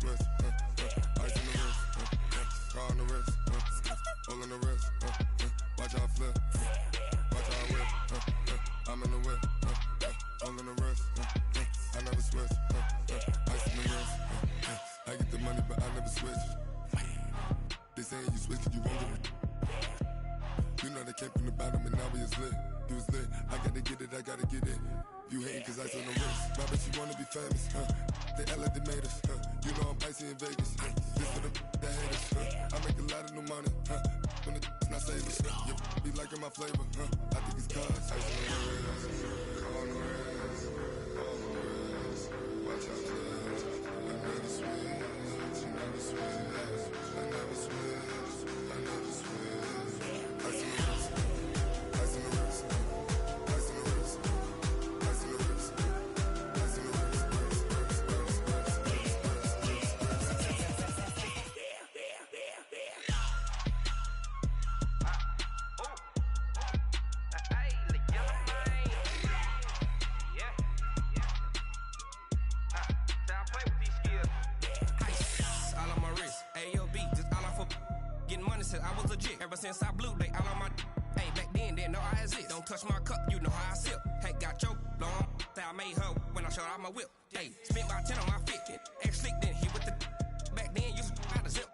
switch. Ice in the wrist, car on the wrist, all in the wrist. Watch how I flip, watch how I whip. I'm in the whip, all in the wrist. I never switch. Ice in the wrist. I get the money, but I never switch. They saying you switch, you won't get it. You know they came from the bottom and now we is lit. You was lit, I gotta get it, I gotta get it. You hating cause ice on the wrist. My bitch, you wanna be famous, They act like they made us, You know I'm icy in Vegas, This for the that hate us, I make a lot of new money, When the not savers, You be liking my flavor, I think it's cause ice on the wrist, on the wrist, on the wrist. Watch out, cuz I never switch, I never switch, I never switch, I never switch. Ice in the wrist, ice in the wrist, ice in the wrist, ice in the wrist, ice in the wrist, all on my wrist, AOB, just all off of getting money since I was legit. Ever since I blew, they all on my. Hey, back then, didn't know I exist. Don't touch my cup, you know how I sip. Hey, got your long. Say I made her when I showed out my whip. Hey, spent about 10 on my fit. Ex-slick, then hit with the. Back then, used to out the zip.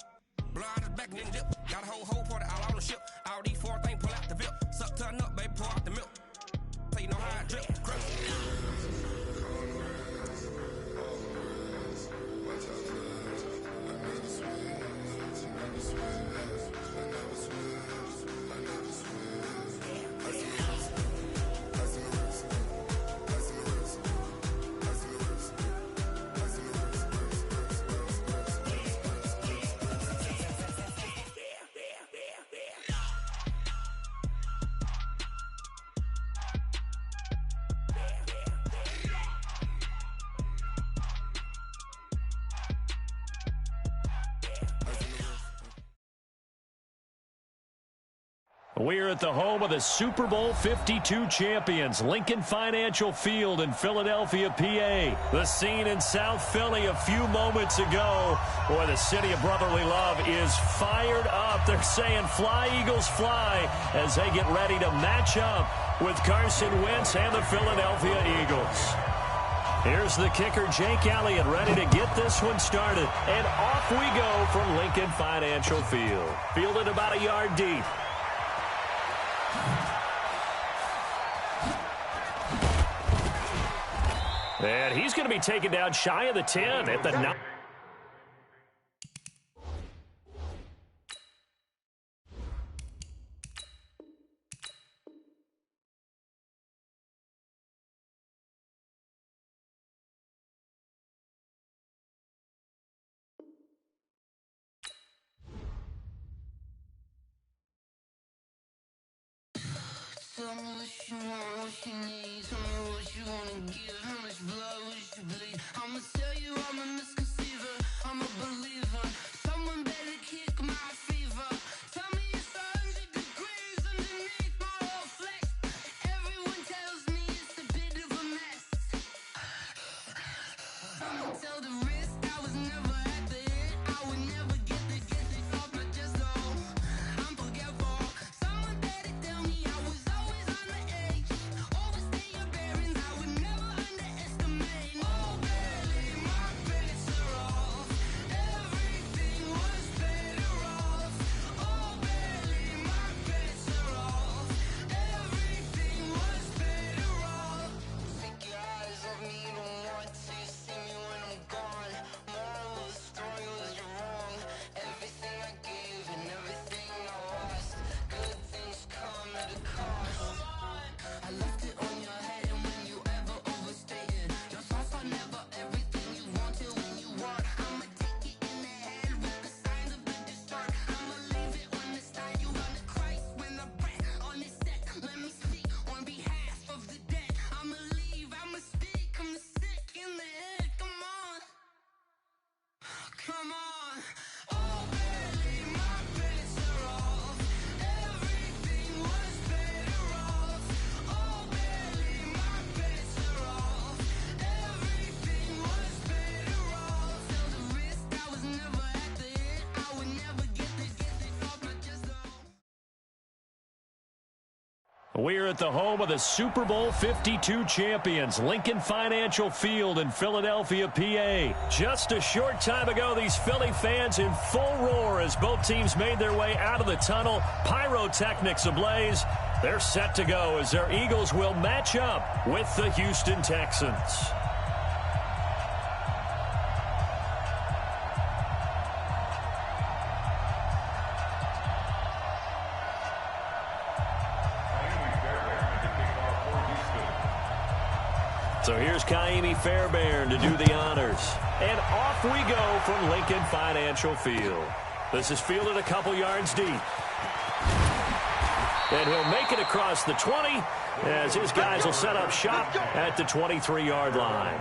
Blow out the back and then dip. Got a whole party all on the ship. All these four things, pull out the VIP. Suck, turn up, baby, pour out the milk. So you know how I drip. Crush. We're at the home of the Super Bowl 52 champions, Lincoln Financial Field in Philadelphia, PA. The scene in South Philly a few moments ago. Boy, the city of brotherly love is fired up. They're saying, fly, Eagles, fly, as they get ready to match up with Carson Wentz and the Philadelphia Eagles. Here's the kicker, Jake Elliott, ready to get this one started. And off we go from Lincoln Financial Field. Fielded about a yard deep. And he's going to be taken down shy of the 10 at the 9. Tell me what you want, what you need. Tell me what you wanna give. How much blood would you bleed? I'ma tell you I'm a misconceiver. I'm a believer. Someone better kick my fever. Tell me it's 100 degrees underneath my whole flesh. Everyone tells me it's a bit of a mess. I'ma tell the risk I was never at the end. I would never get this off my chest. Oh, I'm forgetful. Someone better tell me I was always on the edge. Overstay your bearings, I would never underestimate. Oh, barely my brakes are off. We're at the home of the Super Bowl 52 champions, Lincoln Financial Field in Philadelphia, PA. Just a short time ago, these Philly fans in full roar as both teams made their way out of the tunnel. Pyrotechnics ablaze. They're set to go as their Eagles will match up with the Houston Texans. So here's Kaimi Fairbairn to do the honors. And off we go from Lincoln Financial Field. This is fielded a couple yards deep. And he'll make it across the 20 as his guys will set up shop at the 23-yard line.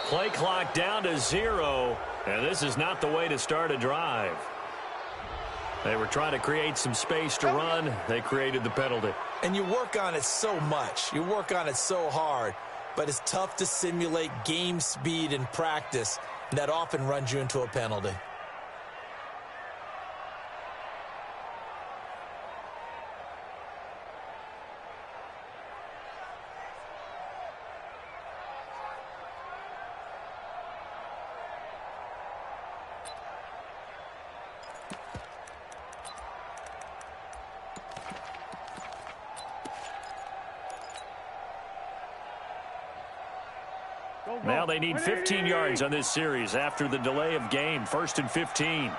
Play clock down to 0, and this is not the way to start a drive. They were trying to create some space to run. They created the penalty. And you work on it so much. You work on it so hard. But it's tough to simulate game speed in practice. And that often runs you into a penalty. Now they need 15 yards on this series after the delay of game. 1st and 15.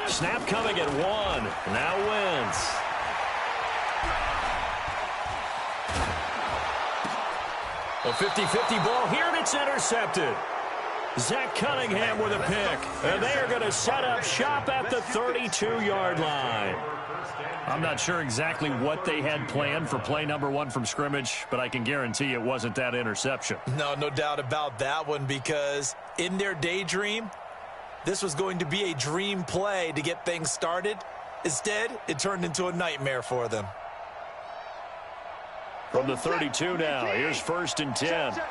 Snap coming at 1. Now Wentz. A 50-50 ball here, and it's intercepted. Zach Cunningham with a pick. And they are going to set up shop at the 32-yard line. I'm not sure exactly what they had planned for play number 1 from scrimmage, but I can guarantee it wasn't that interception. No doubt about that one, because in their daydream, this was going to be a dream play to get things started. Instead, it turned into a nightmare for them. From the 32 now, here's 1st and 10.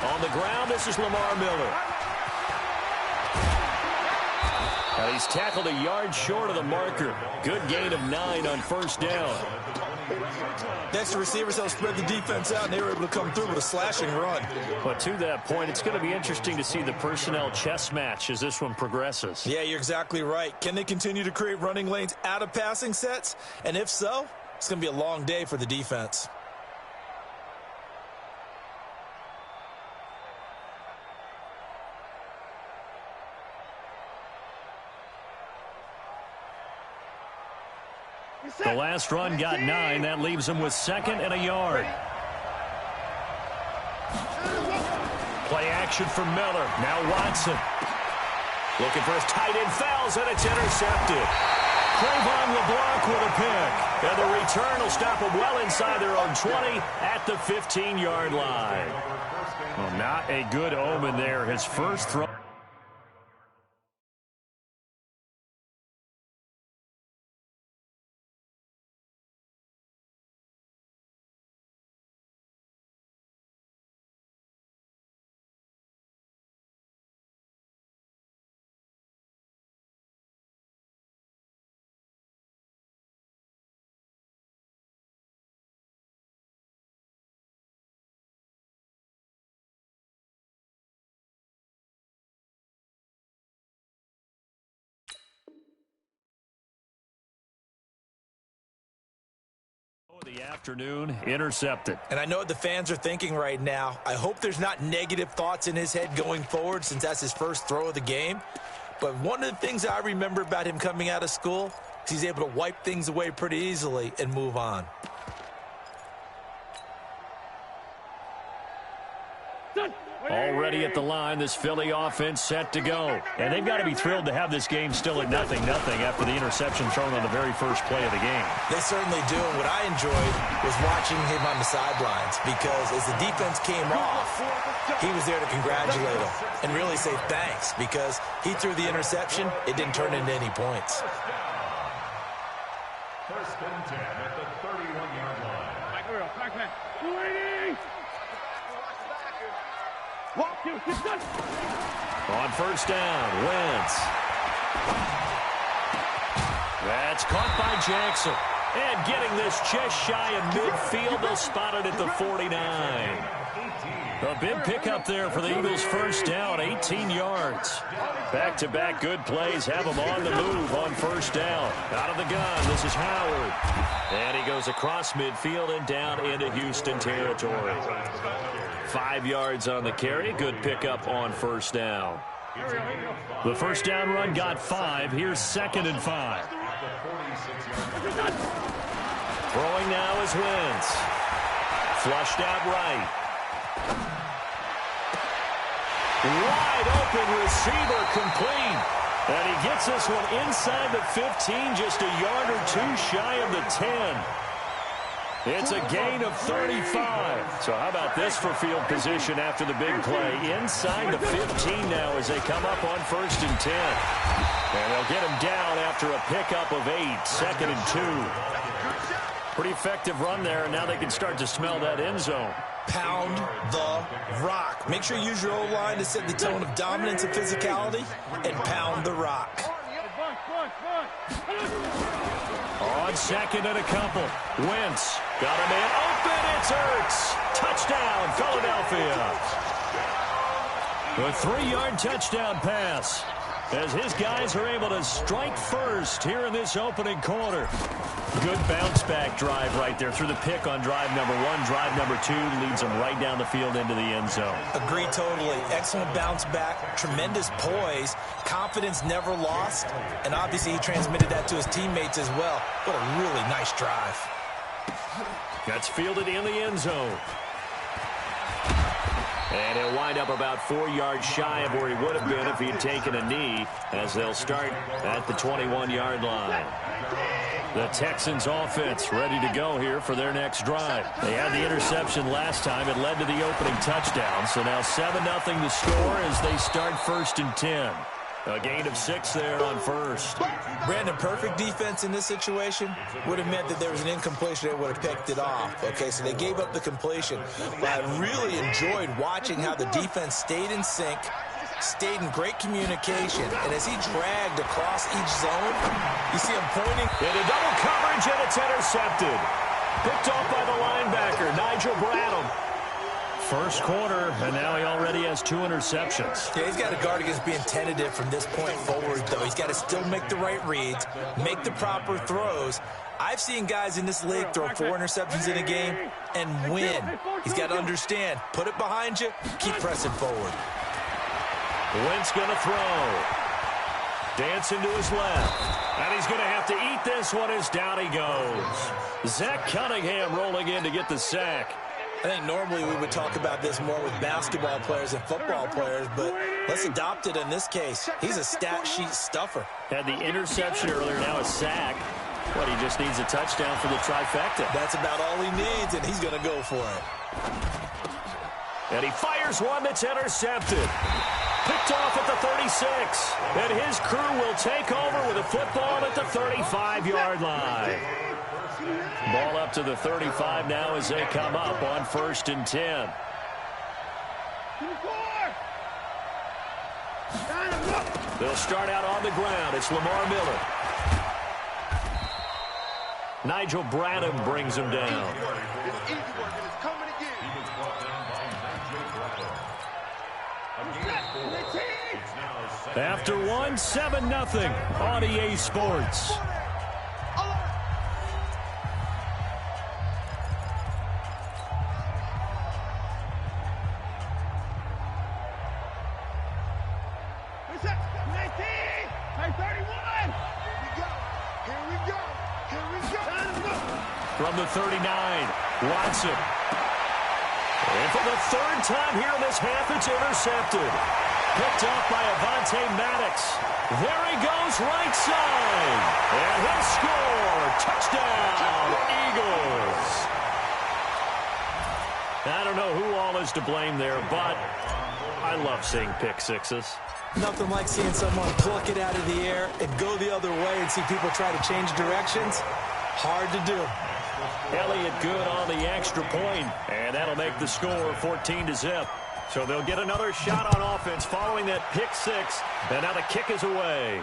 On the ground, this is Lamar Miller. Now he's tackled a yard short of the marker. Good gain of 9 on 1st down. Next, the receivers helped spread the defense out, and they were able to come through with a slashing run. But to that point, it's going to be interesting to see the personnel chess match as this one progresses. Yeah, you're exactly right. Can they continue to create running lanes out of passing sets? And if so, it's going to be a long day for the defense. The last run got 9. That leaves him with 2nd and a yard. Play action for Miller. Now Watson. Looking for his tight end, fouls, and it's intercepted. Cravon LeBlanc with a pick. And the return will stop him well inside their own 20 at the 15-yard line. Well, not a good omen there. His first throw. The afternoon, intercepted. And I know what the fans are thinking right now. I hope there's not negative thoughts in his head going forward, since that's his first throw of the game. But one of the things I remember about him coming out of school, He's able to wipe things away pretty easily and move on. Already at the line, this Philly offense set to go. And they've got to be thrilled to have this game still at 0-0 after the interception thrown on the very first play of the game. They certainly do. And what I enjoyed was watching him on the sidelines, because as the defense came off, he was there to congratulate them and really say thanks, because he threw the interception. It didn't turn into any points. First and 10 at the 31-yard line. On first down, Wentz. That's caught by Jackson. And getting this just shy of midfield, they'll spot it at the 49. A big pickup there for the Eagles' first down, 18 yards. Back-to-back good plays have them on the move on first down. Out of the gun, this is Howard. And he goes across midfield and down into Houston territory. 5 yards on the carry. Good pickup on first down. The first down run got 5. Here's 2nd and 5. Throwing now is Wentz. Flushed out right. Wide open receiver complete. And he gets this one inside the 15, just a yard or two shy of the 10. It's a gain of 35. So how about this for field position after the big play? Inside the 15 now as they come up on 1st and 10. And they'll get him down after a pickup of 8, 2nd and 2. Pretty effective run there, and now they can start to smell that end zone. Pound the rock. Make sure you use your O-line to set the tone of dominance and physicality, and pound the rock. On 2nd and a couple. Wentz got a man open. It's Ertz. Touchdown, Philadelphia. A 3-yard touchdown pass as his guys are able to strike first here in this opening quarter. Good bounce-back drive right there through the pick on drive number 1. Drive number 2 leads them right down the field into the end zone. Agree totally. Excellent bounce-back, tremendous poise, confidence never lost, and obviously he transmitted that to his teammates as well. What a really nice drive. Gets fielded in the end zone. And he'll wind up about 4 yards shy of where he would have been if he had taken a knee, as they'll start at the 21-yard line. The Texans offense ready to go here for their next drive. They had the interception last time. It led to the opening touchdown. So now 7-0 the score as they start 1st and 10. A gain of 6 there on first. Brandon, perfect defense in this situation would have meant that there was an incompletion that would have picked it off. Okay, so they gave up the completion. But I really enjoyed watching how the defense stayed in sync, stayed in great communication, and as he dragged across each zone, you see him pointing. Into double coverage, and it's intercepted. Picked off by the linebacker, Nigel Bradham. First quarter, and now he already has 2 interceptions. Yeah, he's got to guard against being tentative from this point forward, though. He's got to still make the right reads, make the proper throws. I've seen guys in this league throw 4 interceptions in a game and win. He's got to understand, put it behind you, keep pressing forward. Wentz going to throw. Dancing to his left. And he's going to have to eat this one as down he goes. Zach Cunningham rolling in to get the sack. I think normally we would talk about this more with basketball players and football players, but let's adopt it in this case. He's a stat sheet stuffer. Had the interception earlier, now a sack. But he just needs a touchdown for the trifecta. That's about all he needs, and he's going to go for it. And he fires one that's intercepted. Picked off at the 36. And his crew will take over with a football at the 35-yard line. Ball up to the 35 now as they come up on 1st and 10. They'll start out on the ground. It's Lamar Miller. Nigel Bradham brings him down. After one, 7-0 on EA Sports. From the 39, Watson. And for the third time here in this half, it's intercepted. Picked off by Avonte Maddox. There he goes, right side. And he'll score. Touchdown, Eagles. I don't know who all is to blame there, but I love seeing pick sixes. Nothing like seeing someone pluck it out of the air and go the other way and see people try to change directions. Hard to do. Elliott good on the extra point, and that'll make the score 14-0. So they'll get another shot on offense following that pick six, and now the kick is away.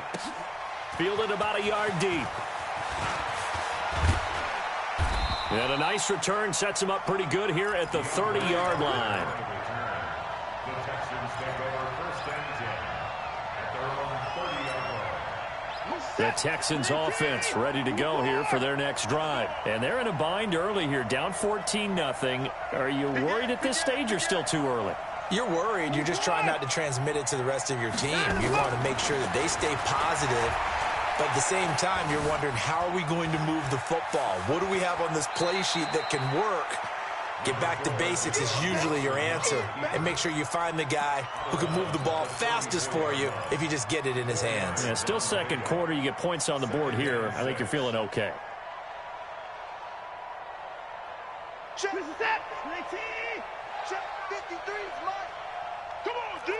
Fielded about a yard deep. And a nice return sets him up pretty good here at the 30-yard line. The Texans take over first and 10 at their own 30-yard line. The Texans offense ready to go here for their next drive. And they're in a bind early here, down 14-0. Are you worried at this stage or still too early? You're worried. You're just trying not to transmit it to the rest of your team. You want to make sure that they stay positive. But at the same time, you're wondering, how are we going to move the football? What do we have on this play sheet that can work? Get back to basics is usually your answer. And make sure you find the guy who can move the ball fastest for you if you just get it in his hands. Yeah, still second quarter. You get points on the board here. I think you're feeling okay. Check this is that. 19. Check 53 is mine. Come on, G.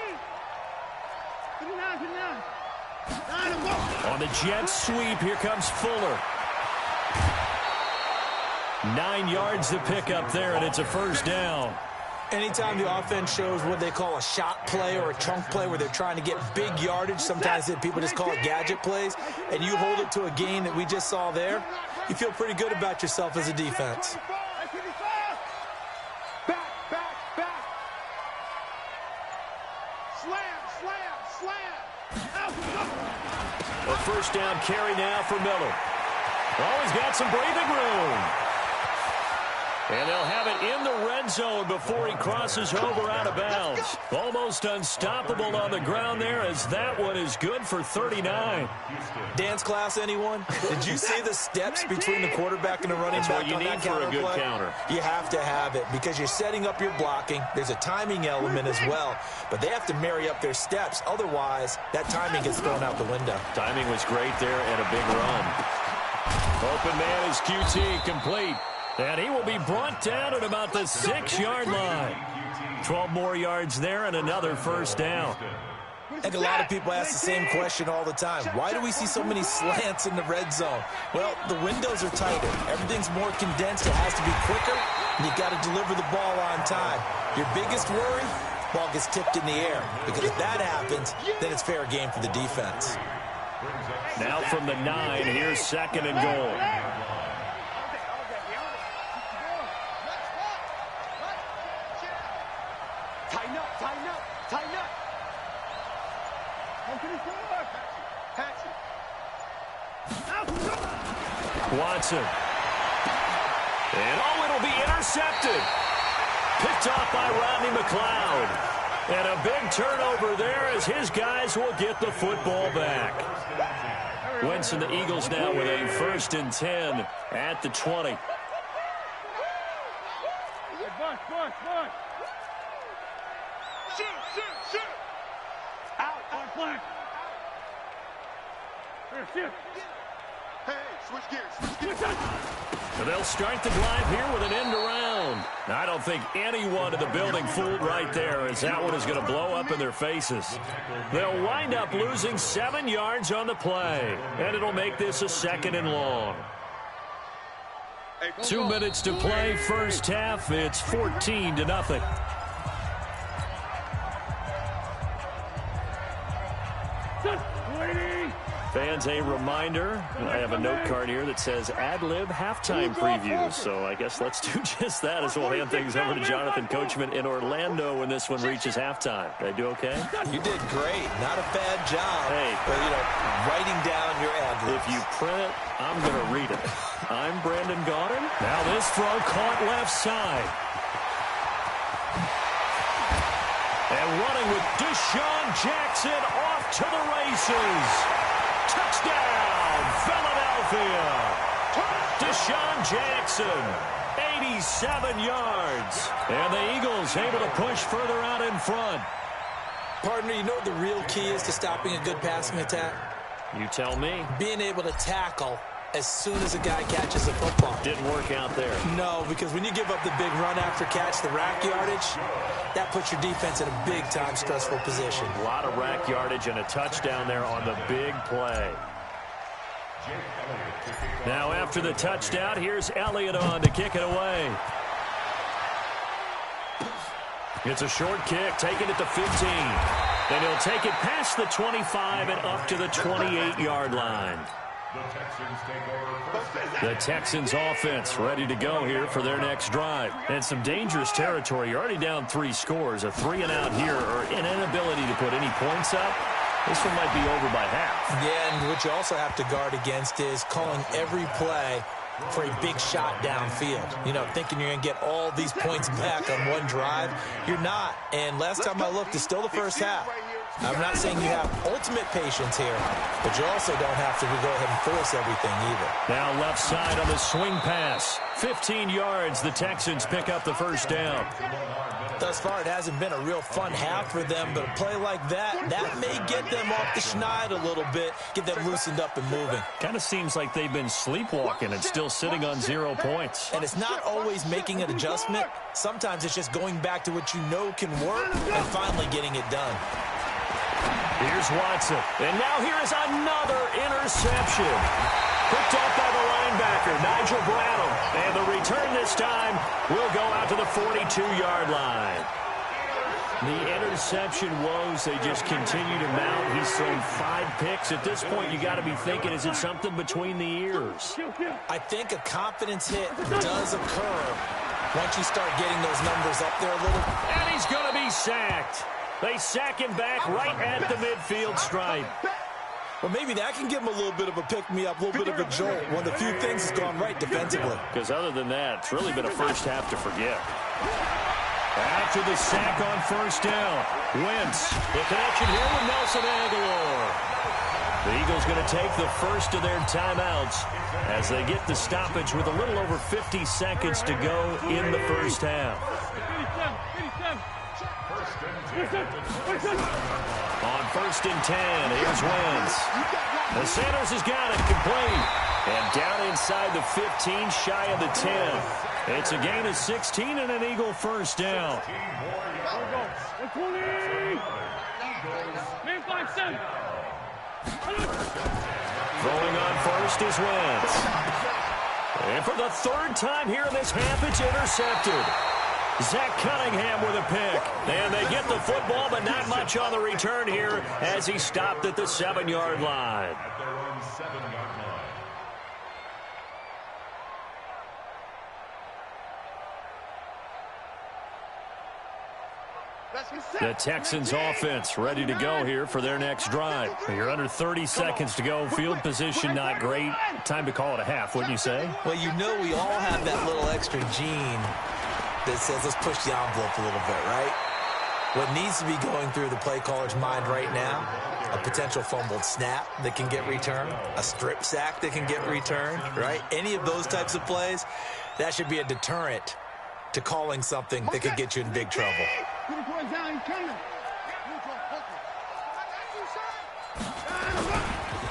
59, 59. On the jet sweep, here comes Fuller. 9 yards to pick up there, and it's a first down. Anytime the offense shows what they call a shot play or a chunk play where they're trying to get big yardage, sometimes people just call it gadget plays, and you hold it to a gain that we just saw there, you feel pretty good about yourself as a defense. A first down carry now for Miller. Oh, he's got some breathing room. And they'll have it in the red zone before he crosses over out of bounds. Almost unstoppable on the ground there, as that one is good for 39. Dance class, anyone? Did you see the steps between the quarterback and the running back? That's what you need for a good counter. You have to have it because you're setting up your blocking. There's a timing element as well, but they have to marry up their steps. Otherwise, that timing gets thrown out the window. Timing was great there and a big run. Open man is QT, complete. And he will be brought down at about the 6-yard line. 12 more yards there and another first down. I think a lot of people ask the same question all the time. Why do we see so many slants in the red zone? Well, the windows are tighter. Everything's more condensed. It has to be quicker, and you've got to deliver the ball on time. Your biggest worry, ball gets tipped in the air. Because if that happens, then it's fair game for the defense. Now from the 9, here's second and goal. Tighten up, tighten up, tighten up. Watson. And it'll be intercepted. Picked off by Rodney McLeod. And a big turnover there as his guys will get the football back. Wentz and the Eagles now with a 1st and 10 at the 20. Shoot. Out, on flank. Hey, switch gears. So they'll start the drive here with an end around. Now, I don't think anyone in the building fooled right there, as that one is going to blow up in their faces. They'll wind up losing 7 yards on the play, and it'll make this a 2nd and long. 2 minutes to play, first half. It's 14-0. Fans, a reminder, I have a note card here that says ad-lib halftime previews, so I guess let's do just that as we'll hand things over to Jonathan Coachman in Orlando when this one reaches halftime. Did I do okay? You did great. Not a bad job. Hey. But, writing down your ad-libs. If you print it, I'm going to read it. I'm Brandon Gaudin. Now this throw caught left side. And running with Deshaun Jackson off to the races. Touchdown, Philadelphia. Deshaun Jackson, 87 yards. And the Eagles able to push further out in front. Partner, you know what the real key is to stopping a good passing attack? You tell me. Being able to tackle as soon as a guy catches the football. Didn't work out there. No, because when you give up the big run after catch, the rack yardage, that puts your defense in a big-time stressful position. A lot of rack yardage and a touchdown there on the big play. Now after the touchdown, here's Elliott on to kick it away. It's a short kick, taking it to 15. Then he'll take it past the 25 and up to the 28-yard line. The Texans offense ready to go here for their next drive. And some dangerous territory. You're already down 3 scores. A 3-and-out here or an inability to put any points up. This one might be over by half. Yeah, and what you also have to guard against is calling every play for a big shot downfield. You know, thinking you're going to get all these points back on one drive. You're not. And last time I looked, it's still the first half. I'm not saying you have ultimate patience here, but you also don't have to go ahead and force everything either. Now left side on the swing pass. 15 yards. The Texans pick up the first down. Thus far, it hasn't been a real fun half for them, but a play like that may get them off the schneid a little bit, get them loosened up and moving. Kind of seems like they've been sleepwalking and still sitting on 0 points. And it's not always making an adjustment. Sometimes it's just going back to what you know can work and finally getting it done. Here's Watson. And now here is another interception. Picked off by the linebacker, Nigel Bradham. And the return this time will go out to the 42-yard line. The interception woes, they just continue to mount. He's thrown 5 picks. At this point, you got to be thinking, is it something between the ears? I think a confidence hit does occur once you start getting those numbers up there a little. And he's going to be sacked. They sack him back right at the midfield stripe. Well, maybe that can give him a little bit of a pick-me-up, a little bit of a jolt. One of the few things that's gone right defensively. Because other than that, it's really been a first half to forget. After the sack on first down, Wentz. The connection here with Nelson Aguilar. The Eagles going to take the first of their timeouts as they get the stoppage with a little over 50 seconds to go in the first half. On first and 10, here's Wentz. The Sanders has got it, complete. And down inside the 15, shy of the 10. It's a gain of 16 and an Eagle first down. Throwing on first is Wentz. And for the 3rd time here in this half, it's intercepted. Zach Cunningham with a pick. And they get the football, but not much on the return here as he stopped at the 7-yard line. The Texans offense ready to go here for their next drive. You're under 30 seconds to go. Field position not great. Time to call it a half, wouldn't you say? Well, you know we all have that little extra gene that says let's push the envelope a little bit, right? What needs to be going through the play caller's mind right now, a potential fumbled snap that can get returned, a strip sack that can get returned, right? Any of those types of plays, that should be a deterrent to calling something that could get you in big trouble.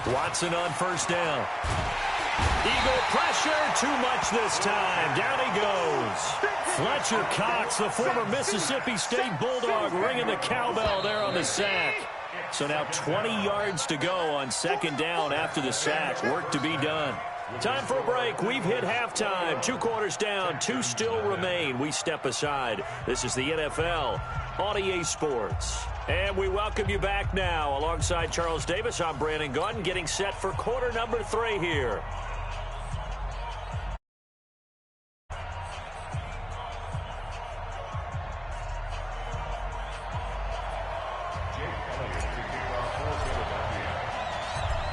Watson on first down. Eagle pressure, too much this time. Down he goes. Fletcher Cox, the former Mississippi State Bulldog, ringing the cowbell there on the sack. So now 20 yards to go on 2nd down after the sack. Work to be done. Time for a break. We've hit halftime. 2 quarters down. 2 still remain. We step aside. This is the NFL on EA Sports. And we welcome you back now. Alongside Charles Davis, I'm Brandon Gaudin, getting set for quarter number 3 here.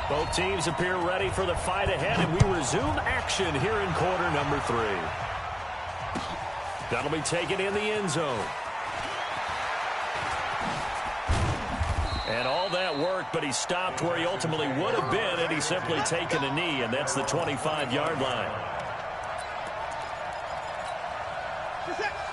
Both teams appear ready for the fight ahead, and we resume action here in quarter number 3. That'll be taken in the end zone. And all that work, but he stopped where he ultimately would have been had he simply taken a knee, and that's the 25-yard line.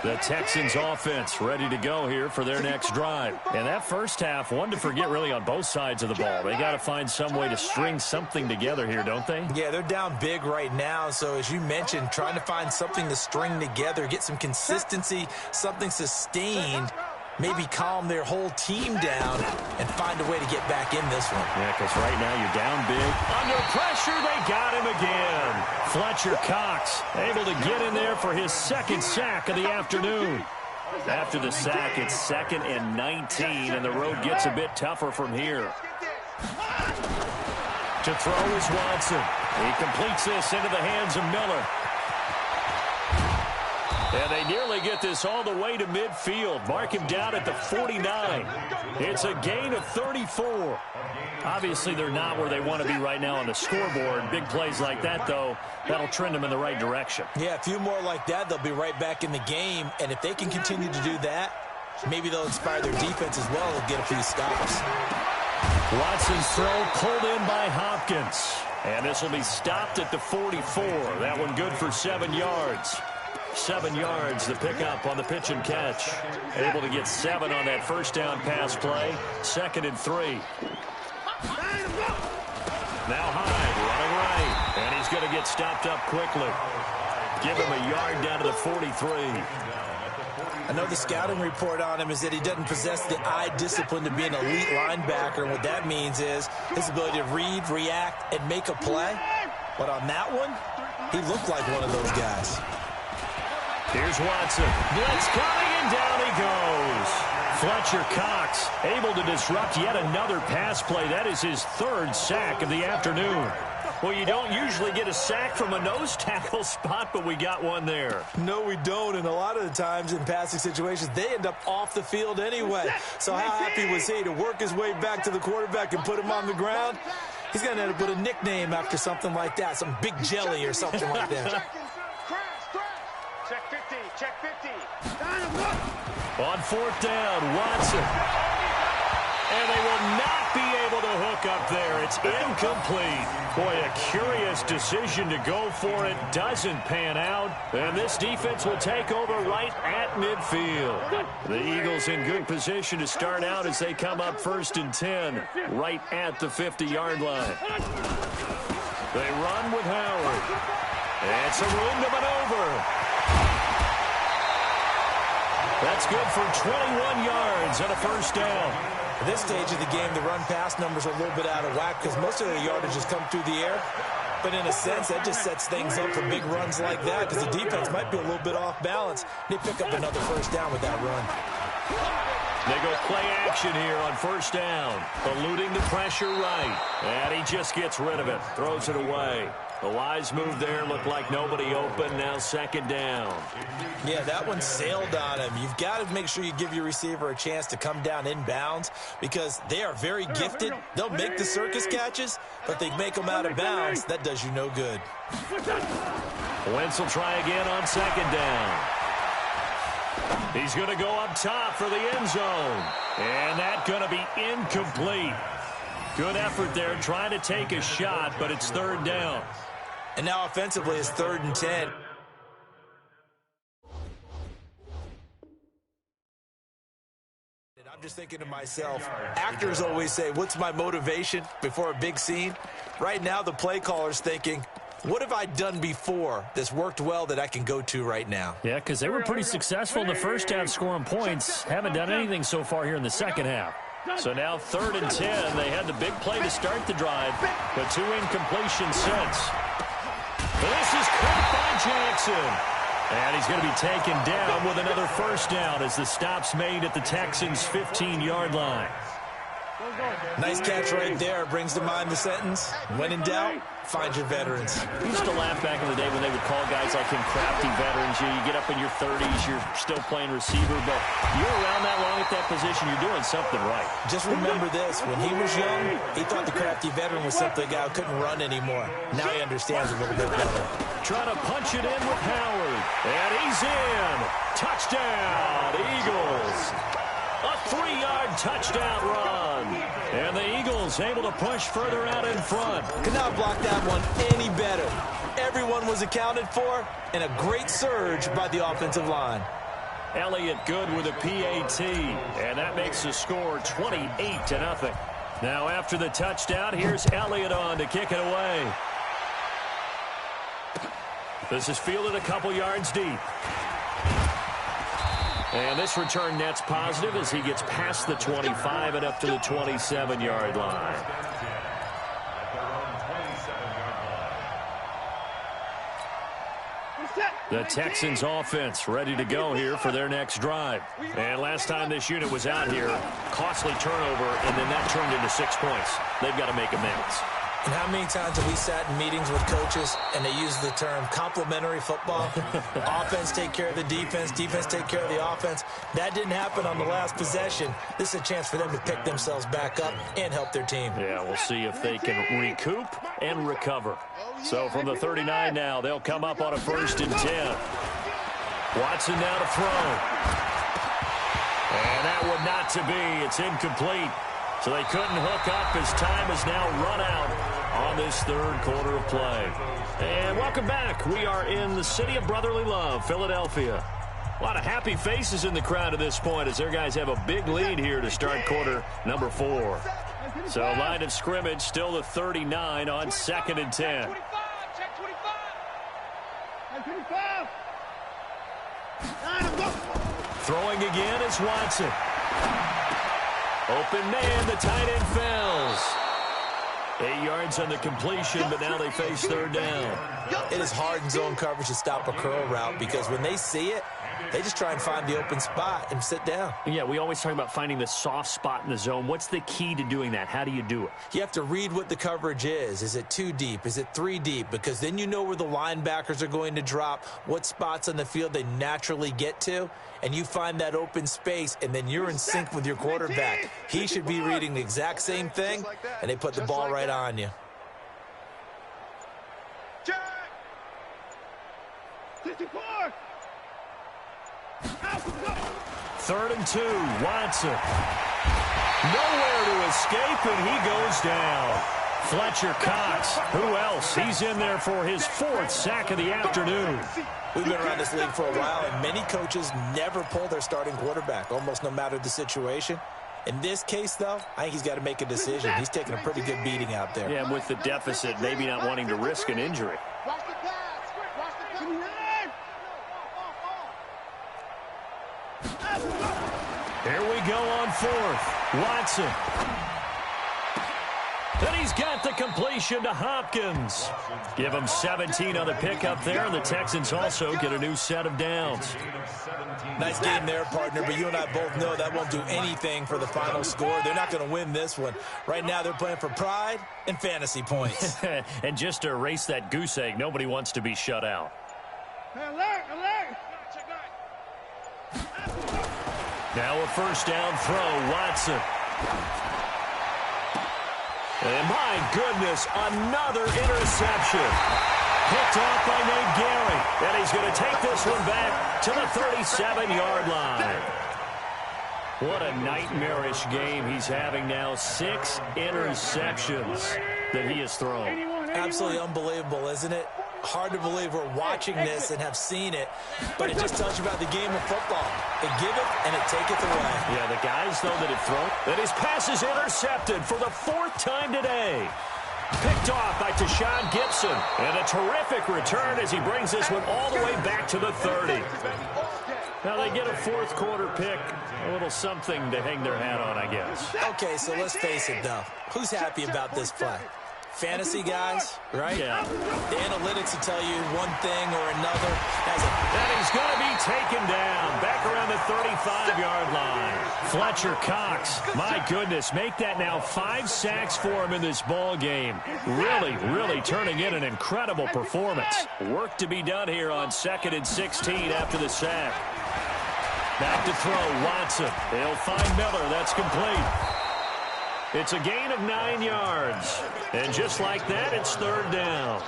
The Texans offense ready to go here for their next drive. And that first half, one to forget really on both sides of the ball. They got to find some way to string something together here, don't they? Yeah, they're down big right now. So as you mentioned, trying to find something to string together, get some consistency, something sustained, maybe calm their whole team down and find a way to get back in this one. Yeah, because right now you're down big. Under pressure, they got him again. Fletcher Cox able to get in there for his second sack of the afternoon. After the sack, it's 2nd and 19, and the road gets a bit tougher from here. To throw is Watson. He completes this into the hands of Miller. And they nearly get this all the way to midfield. Mark him down at the 49. It's a gain of 34. Obviously, they're not where they want to be right now on the scoreboard. Big plays like that, though, that'll trend them in the right direction. Yeah, a few more like that, they'll be right back in the game. And if they can continue to do that, maybe they'll inspire their defense as well and get a few stops. Watson's throw pulled in by Hopkins. And this will be stopped at the 44. That one good for 7 yards. 7 yards, the pickup on the pitch and catch. Able to get 7 on that first down pass play. 2nd and 3. Now Hyde running right. And he's going to get stopped up quickly. Give him a yard down to the 43. I know the scouting report on him is that he doesn't possess the eye discipline to be an elite linebacker. And what that means is his ability to read, react, and make a play. But on that one, he looked like one of those guys. Here's Watson. Blitz coming, and down he goes. Fletcher Cox able to disrupt yet another pass play. That is his 3rd sack of the afternoon. Well, you don't usually get a sack from a nose tackle spot, but we got one there. No, we don't, and a lot of the times in passing situations, they end up off the field anyway. So how happy was he to work his way back to the quarterback and put him on the ground? He's going to end up with a nickname after something like that, some Big Jelly or something like that. Check 50, check 50. On 4th down, Watson. And they will not be able to hook up there. It's incomplete. Boy, a curious decision to go for it. Doesn't pan out. And this defense will take over right at midfield. The Eagles in good position to start out as they come up 1st and 10, right at the 50-yard line. They run with Howard. And some room to maneuver. That's good for 21 yards and a first down. At this stage of the game, the run-pass numbers are a little bit out of whack because most of their yardage has come through the air. But in a sense, that just sets things up for big runs like that because the defense might be a little bit off balance. They pick up another first down with that run. They go play action here on 1st down. Eluding the pressure right. And he just gets rid of it. Throws it away. The wise move there. Looked like nobody open. Now 2nd down. Yeah, that one sailed on him. You've got to make sure you give your receiver a chance to come down inbounds because they are very gifted. They'll make the circus catches, but they make them out of bounds. That does you no good. Wentz will try again on 2nd down. He's going to go up top for the end zone. And that's going to be incomplete. Good effort there trying to take a shot, but it's 3rd down. And now offensively it's 3rd and 10. I'm just thinking to myself, actors always say, what's my motivation before a big scene? Right now the play caller's thinking, what have I done before that's worked well that I can go to right now? Yeah, because they were pretty successful in the first half scoring points. Haven't done anything so far here in the second half. So now 3rd and 10. They had the big play to start the drive, but 2 incompletions since. This is caught by Jackson. And he's going to be taken down with another first down as the stop's made at the Texans' 15-yard line. Nice catch right there. Brings to mind the sentence, when in doubt, find your veterans. We used to laugh back in the day when they would call guys like him crafty veterans. You get up in your 30s, you're still playing receiver, but you're around that long at that position, you're doing something right. Just remember this, when he was young, he thought the crafty veteran was simply a guy who couldn't run anymore. Now he understands a little bit better. Trying to punch it in with Howard, and he's in. Touchdown, Eagles. A 3-yard touchdown run. And the Eagles able to push further out in front. Could not block that one any better. Everyone was accounted for, and a great surge by the offensive line. Elliott good with a PAT, and that makes the score 28-0. Now after the touchdown, here's Elliott on to kick it away. This is fielded a couple yards deep. And this return net's positive as he gets past the 25 and up to the 27-yard line. The Texans offense ready to go here for their next drive. And last time this unit was out here, costly turnover, and then that turned into 6 points. They've got to make amends. And how many times have we sat in meetings with coaches and they use the term complementary football? Offense take care of the defense, defense take care of the offense. That didn't happen on the last possession. This is a chance for them to pick themselves back up and help their team. Yeah, we'll see if they can recoup and recover. So from the 39 now, they'll come up on a 1st and 10. Watson now to throw. And that one not to be. It's incomplete. So they couldn't hook up as time has now run out on this 3rd quarter of play. And welcome back. We are in the city of brotherly love, Philadelphia. A lot of happy faces in the crowd at this point as their guys have a big lead here to start quarter number 4. So line of scrimmage still the 39 on 2nd and 10. Check 25. Throwing again is Watson. Open man, the tight end fails. 8 yards on the completion, but now they face 3rd down. It is hard in zone coverage to stop a curl route because when they see it, they just try and find the open spot and sit down. Yeah, we always talk about finding the soft spot in the zone. What's the key to doing that? How do you do it? You have to read what the coverage is. Is it 2 deep? Is it 3 deep? Because then you know where the linebackers are going to drop, what spots on the field they naturally get to, and you find that open space, and then you're in sync with your quarterback. He should be reading the exact same thing, and they put the ball right on you. 54. 3rd and 2, Watson. Nowhere to escape, and he goes down. Fletcher Cox, who else? He's in there for his 4th sack of the afternoon. We've been around this league for a while, and many coaches never pull their starting quarterback, almost no matter the situation. In this case, though, I think he's got to make a decision. He's taking a pretty good beating out there. Yeah, with the deficit, maybe not wanting to risk an injury. Watch the pass. Watch the pass. Here we go on 4th. Watson. And he's got the completion to Hopkins. Give him 17 on the pickup there, and the Texans also get a new set of downs. Nice game there, partner, but you and I both know that won't do anything for the final score. They're not going to win this one. Right now, they're playing for pride and fantasy points. And just to erase that goose egg, nobody wants to be shut out. Alert, alert. Now a 1st down throw, Watson. And my goodness, another interception. Picked off by Nate Gary. And he's going to take this one back to the 37-yard line. What a nightmarish game he's having now. 6 interceptions that he has thrown. Absolutely unbelievable, isn't it? Hard to believe we're watching this and have seen it, but it just tells you about the game of football. It giveth and it taketh away. Yeah, the guys, though, that have thrown, that his pass is intercepted for the 4th time today. Picked off by Tashawn Gibson, and a terrific return as he brings this one all the way back to the 30. Now they get a 4th quarter pick, a little something to hang their hat on, I guess. Okay, so let's face it, though. Who's happy about this play? Fantasy guys, right? Yeah. The analytics will tell you one thing or another. And he's going to be taken down back around the 35-yard line. Fletcher Cox, my goodness, make that now 5 sacks for him in this ball game. Really, really turning in an incredible performance. Work to be done here on 2nd and 16 after the sack. Back to throw, Watson. They'll find Miller. That's complete. It's a gain of 9 yards. And just like that, it's 3rd down.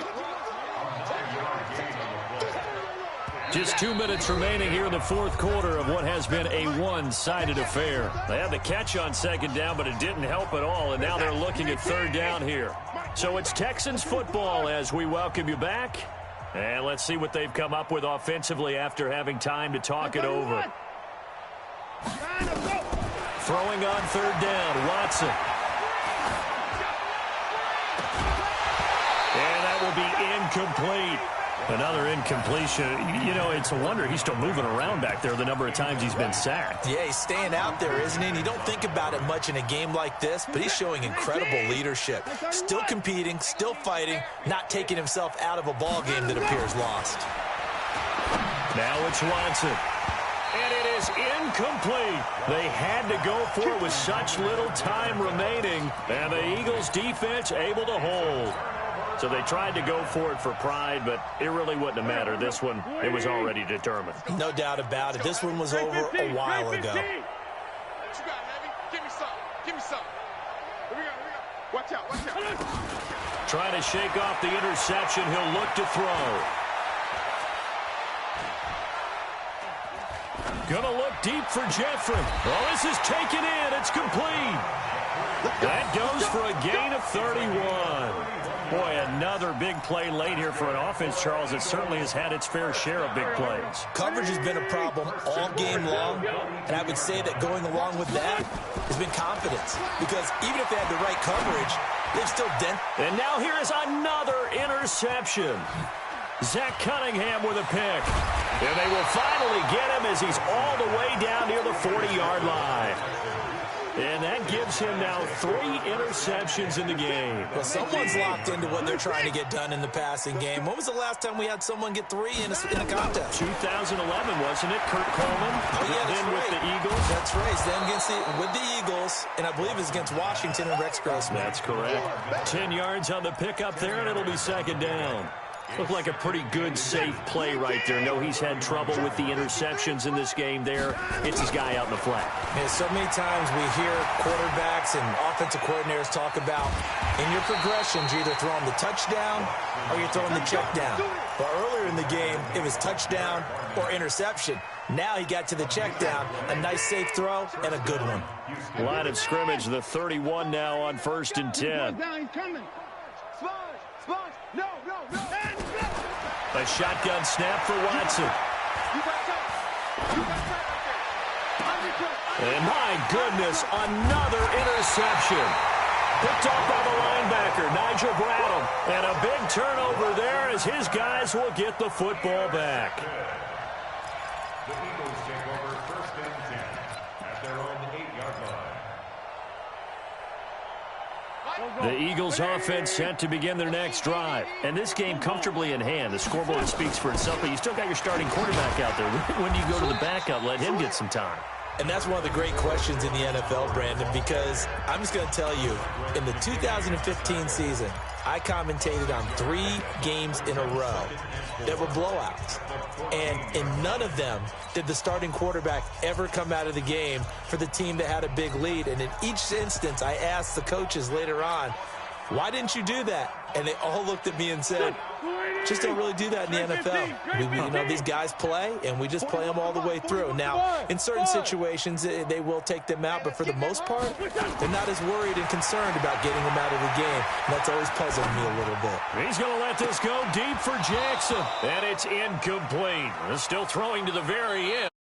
Just 2 minutes remaining here in the fourth quarter of what has been a one-sided affair. They had the catch on second down, but it didn't help at all, and now they're looking at third down here. So it's Texans football as we welcome you back. And let's see what they've come up with offensively after having time to talk it over. Throwing on third down, Watson. And that will be incomplete. Another incompletion. You know, it's a wonder he's still moving around back there the number of times he's been sacked. Yeah, he's staying out there, isn't he? And you don't think about it much in a game like this, but he's showing incredible leadership. Still competing, still fighting, not taking himself out of a ball game that appears lost. Now it's Watson. And it is incomplete. They had to go for it with such little time remaining. And the Eagles defense able to hold. So they tried to go for it for pride, but it really wouldn't have mattered. This one, it was already determined. No doubt about it. This one was over a while ago. What you got, Levy? Give me some. Give me some. Here we go. Watch out. Watch out. Trying to shake off the interception. He'll look to throw. Gonna look deep for Jeffrey. Oh, this is taken in. It's complete. That goes for a gain of 31. Boy, another big play late here for an offense, Charles, that certainly has had its fair share of big plays. Coverage has been a problem all game long, and I would say that going along with that has been confidence. Because even if they had the right coverage, they've still dented. And now here is another interception. Zach Cunningham with a pick. And they will finally get him as he's all the way down near the 40-yard line. And that gives him now 3 interceptions in the game. Well, someone's locked into what they're trying to get done in the passing game. When was the last time we had someone get 3 in a contest? 2011, wasn't it? Kurt Coleman. Oh, yeah, that's then right. with the Eagles. That's right. Then with the Eagles, and I believe it's against Washington and Rex Grossman. That's correct. 10 yards on the pickup there, and it'll be second down. Looked like a pretty good, safe play right there. No, he's had trouble with the interceptions in this game there. It's his guy out in the flat. Man, so many times we hear quarterbacks and offensive coordinators talk about in your progressions, you're either throwing the touchdown or you're throwing the check down. But earlier in the game, it was touchdown or interception. Now he got to the check down, a nice safe throw, and a good one. Line of scrimmage, the 31 now on 1st and 10. A shotgun snap for Watson. And my goodness, another interception. Picked off by the linebacker, Nigel Bradham. And a big turnover there as his guys will get the football back. The Eagles take over 1st and 10 at their own 8-yard line. The Eagles offense set to begin their next drive. And this game comfortably in hand. The scoreboard speaks for itself, but you still got your starting quarterback out there. When do you go to the backup? Let him get some time. And that's one of the great questions in the NFL, Brandon, because I'm just going to tell you, in the 2015 season, I commentated on 3 games in a row that were blowouts. And in none of them did the starting quarterback ever come out of the game for the team that had a big lead. And in each instance, I asked the coaches later on, why didn't you do that? And they all looked at me and said, just don't really do that in the NFL. These guys play, and we just play them all the way through. Now, in certain situations, they will take them out, but for the most part, they're not as worried and concerned about getting them out of the game. And that's always puzzled me a little bit. He's going to let this go deep for Jackson, and it's incomplete. Still throwing to the very end.